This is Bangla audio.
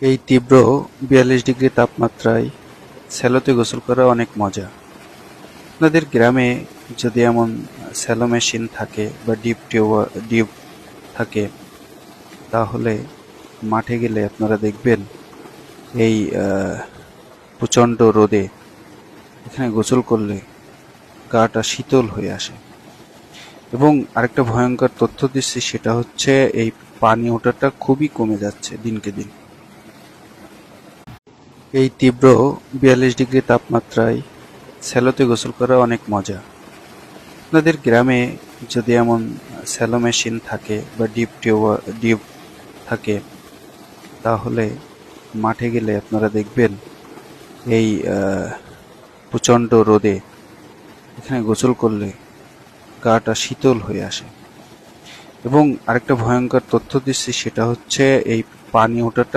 এই তীব্র ৪২ ডিগ্রি তাপমাত্রায় স্যালোতে গোসল করা অনেক মজা। আপনাদের গ্রামে যদি এমন স্যালো মেশিন থাকে বা ডিপ থাকে, তাহলে মাঠে গেলে আপনারা দেখবেন এই প্রচণ্ড রোদে এখানে গোসল করলে গাটা শীতল হয়ে আসে। এবং আরেকটা ভয়ঙ্কর তথ্য দিচ্ছি, সেটা হচ্ছে এই পানি ওঠাটা খুবই কমে যাচ্ছে দিনকে দিন। এই তীব্র ৪২ ডিগ্রি তাপমাত্রায় স্যালোতে গোসল করা অনেক মজা। আপনাদের গ্রামে যদি এমন স্যালো মেশিন থাকে বা ডিপ থাকে, তাহলে মাঠে গেলে আপনারা দেখবেন এই প্রচণ্ড রোদে এখানে গোসল করলে গাটা শীতল হয়ে আসে। এবং আরেকটা ভয়ঙ্কর তথ্য দিচ্ছি, সেটা হচ্ছে এই পানি ওঠাটা